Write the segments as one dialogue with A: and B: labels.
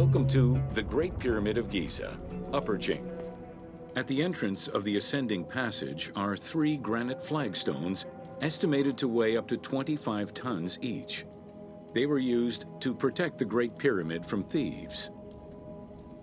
A: Welcome to the Great Pyramid of Giza, Upper Chamber. At the entrance of the ascending passage are 3 granite flagstones estimated to weigh up to 25 tons each. They were used to protect the Great Pyramid from thieves.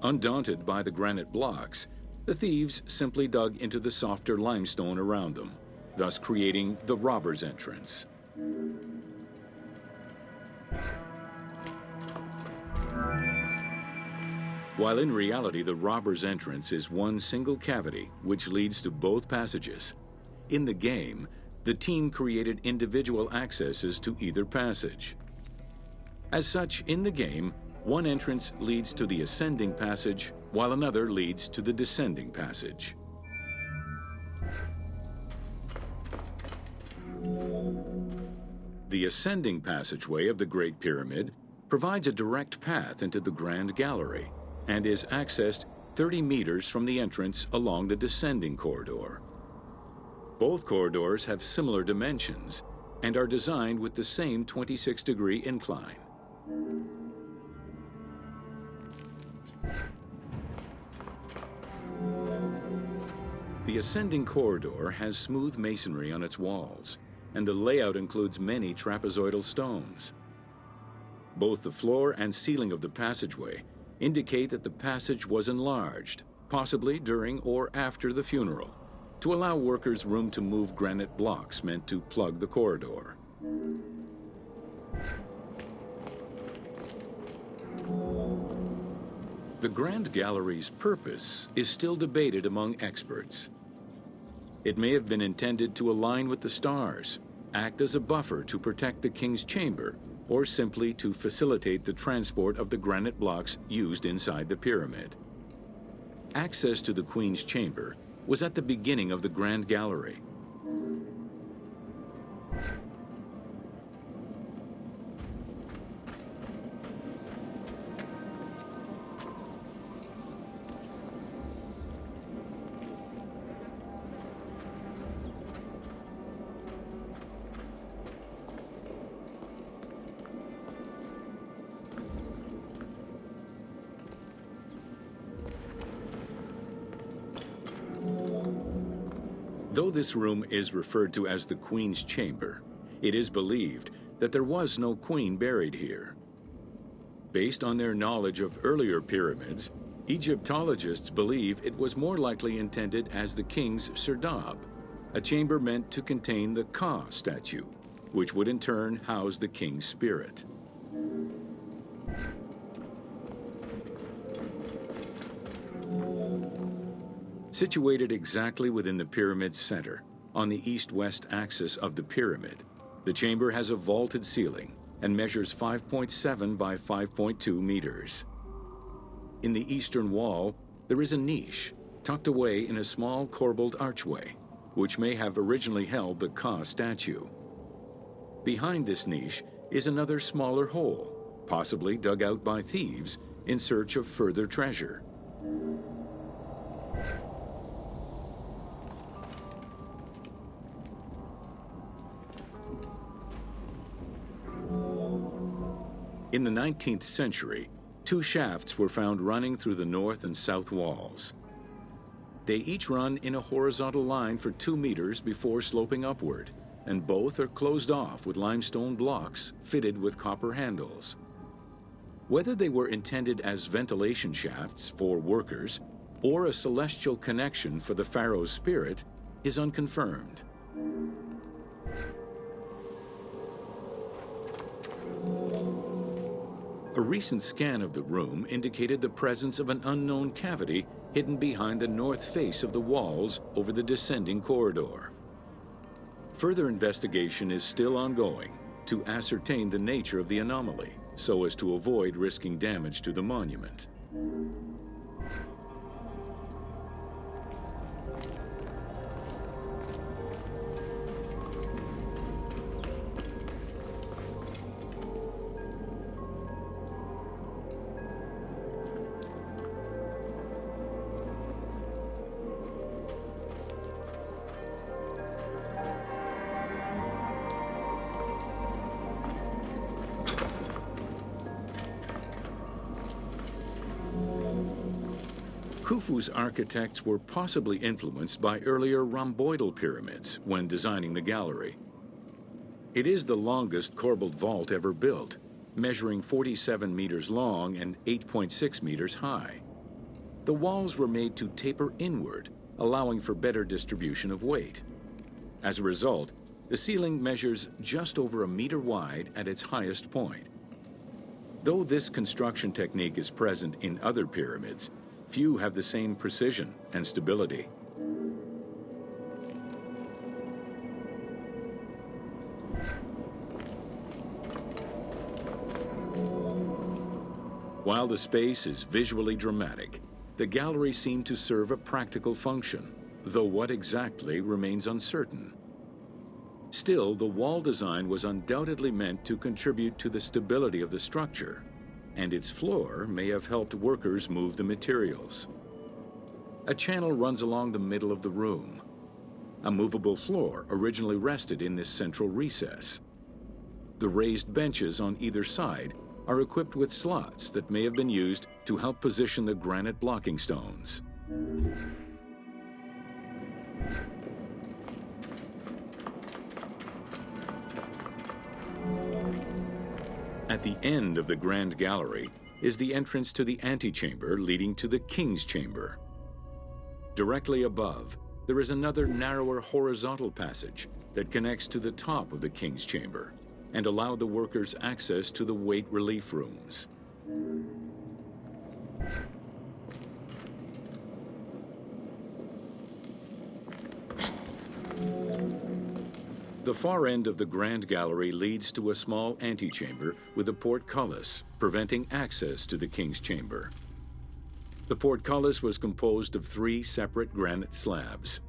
A: Undaunted by the granite blocks, the thieves simply dug into the softer limestone around them, thus creating the robber's entrance. While in reality the robber's entrance is one single cavity which leads to both passages, in the game, the team created individual accesses to either passage. As such, in the game, one entrance leads to the ascending passage, while another leads to the descending passage. The ascending passageway of the Great Pyramid provides a direct path into the Grand Gallery and is accessed 30 meters from the entrance along the descending corridor. Both corridors have similar dimensions and are designed with the same 26-degree incline. The ascending corridor has smooth masonry on its walls, and the layout includes many trapezoidal stones. Both the floor and ceiling of the passageway indicate that the passage was enlarged, possibly during or after the funeral, to allow workers room to move granite blocks meant to plug the corridor. The Grand Gallery's purpose is still debated among experts. It may have been intended to align with the stars, act as a buffer to protect the King's Chamber, or simply to facilitate the transport of the granite blocks used inside the pyramid. Access to the Queen's Chamber was at the beginning of the Grand Gallery. Though this room is referred to as the Queen's Chamber, it is believed that there was no queen buried here. Based on their knowledge of earlier pyramids, Egyptologists believe it was more likely intended as the king's serdab, a chamber meant to contain the Ka statue, which would in turn house the king's spirit. Situated exactly within the pyramid's center, on the east-west axis of the pyramid, the chamber has a vaulted ceiling and measures 5.7 by 5.2 meters. In the eastern wall, there is a niche tucked away in a small corbelled archway, which may have originally held the Ka statue. Behind this niche is another smaller hole, possibly dug out by thieves in search of further treasure. In the 19th century, 2 shafts were found running through the north and south walls. They each run in a horizontal line for 2 meters before sloping upward, and both are closed off with limestone blocks fitted with copper handles. Whether they were intended as ventilation shafts for workers or a celestial connection for the pharaoh's spirit is unconfirmed. A recent scan of the room indicated the presence of an unknown cavity hidden behind the north face of the walls over the descending corridor. Further investigation is still ongoing to ascertain the nature of the anomaly, so as to avoid risking damage to the monument. Khufu's architects were possibly influenced by earlier rhomboidal pyramids when designing the gallery. It is the longest corbelled vault ever built, measuring 47 meters long and 8.6 meters high. The walls were made to taper inward, allowing for better distribution of weight. As a result, the ceiling measures just over a meter wide at its highest point. Though this construction technique is present in other pyramids, few have the same precision and stability. While the space is visually dramatic, the gallery seemed to serve a practical function, though what exactly remains uncertain. Still, the wall design was undoubtedly meant to contribute to the stability of the structure, and its floor may have helped workers move the materials. A channel runs along the middle of the room. A movable floor originally rested in this central recess. The raised benches on either side are equipped with slots that may have been used to help position the granite blocking stones. At the end of the Grand Gallery is the entrance to the antechamber leading to the King's Chamber. Directly above, there is another narrower horizontal passage that connects to the top of the King's Chamber and allowed the workers access to the weight relief rooms. The far end of the Grand Gallery leads to a small antechamber with a portcullis, preventing access to the King's Chamber. The portcullis was composed of 3 separate granite slabs.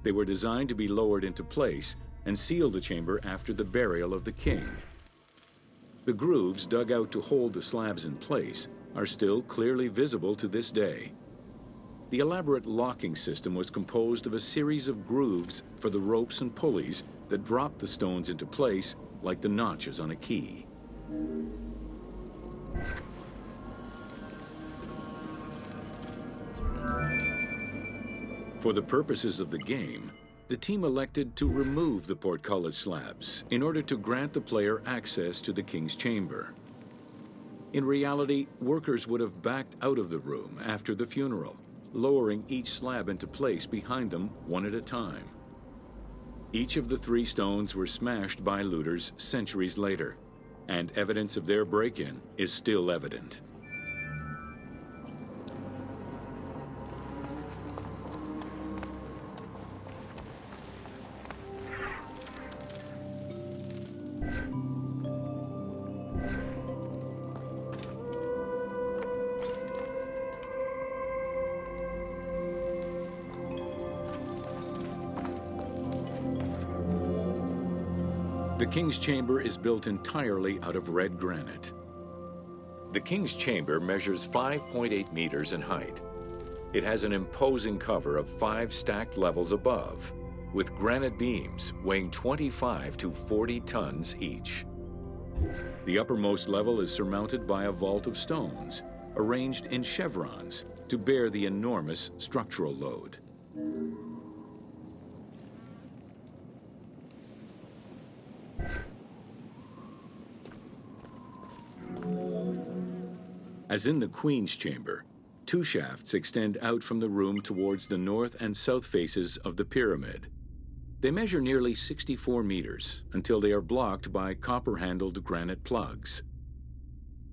A: They were designed to be lowered into place and seal the chamber after the burial of the king. The grooves dug out to hold the slabs in place are still clearly visible to this day. The elaborate locking system was composed of a series of grooves for the ropes and pulleys that dropped the stones into place like the notches on a key. For the purposes of the game, the team elected to remove the portcullis slabs in order to grant the player access to the King's Chamber. In reality, workers would have backed out of the room after the funeral, lowering each slab into place behind them one at a time. Each of the 3 stones were smashed by looters centuries later, and evidence of their break-in is still evident. The King's Chamber is built entirely out of red granite. The King's Chamber measures 5.8 meters in height. It has an imposing cover of 5 stacked levels above, with granite beams weighing 25 to 40 tons each. The uppermost level is surmounted by a vault of stones, arranged in chevrons to bear the enormous structural load. As in the Queen's Chamber, 2 shafts extend out from the room towards the north and south faces of the pyramid. They measure nearly 64 meters until they are blocked by copper-handled granite plugs.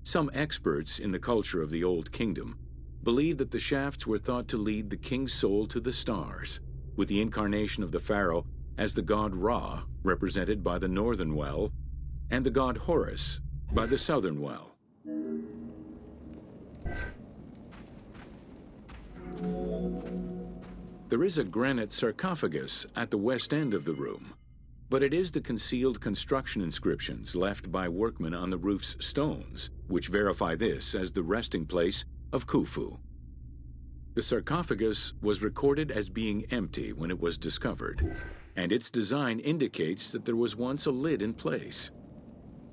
A: Some experts in the culture of the Old Kingdom believe that the shafts were thought to lead the king's soul to the stars, with the incarnation of the pharaoh as the god Ra, represented by the northern well, and the god Horus by the southern well. There is a granite sarcophagus at the west end of the room, but it is the concealed construction inscriptions left by workmen on the roof's stones which verify this as the resting place of Khufu. The sarcophagus was recorded as being empty when it was discovered, and its design indicates that there was once a lid in place.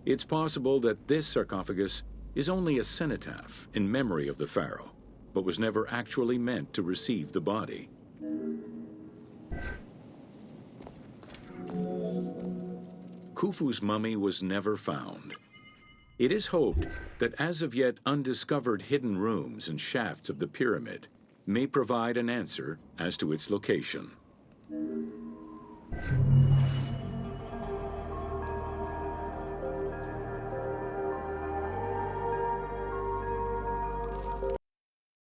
A: It's possible that this sarcophagus is only a cenotaph in memory of the pharaoh, but was never actually meant to receive the body. Khufu's mummy was never found. It is hoped that as of yet undiscovered hidden rooms and shafts of the pyramid may provide an answer as to its location.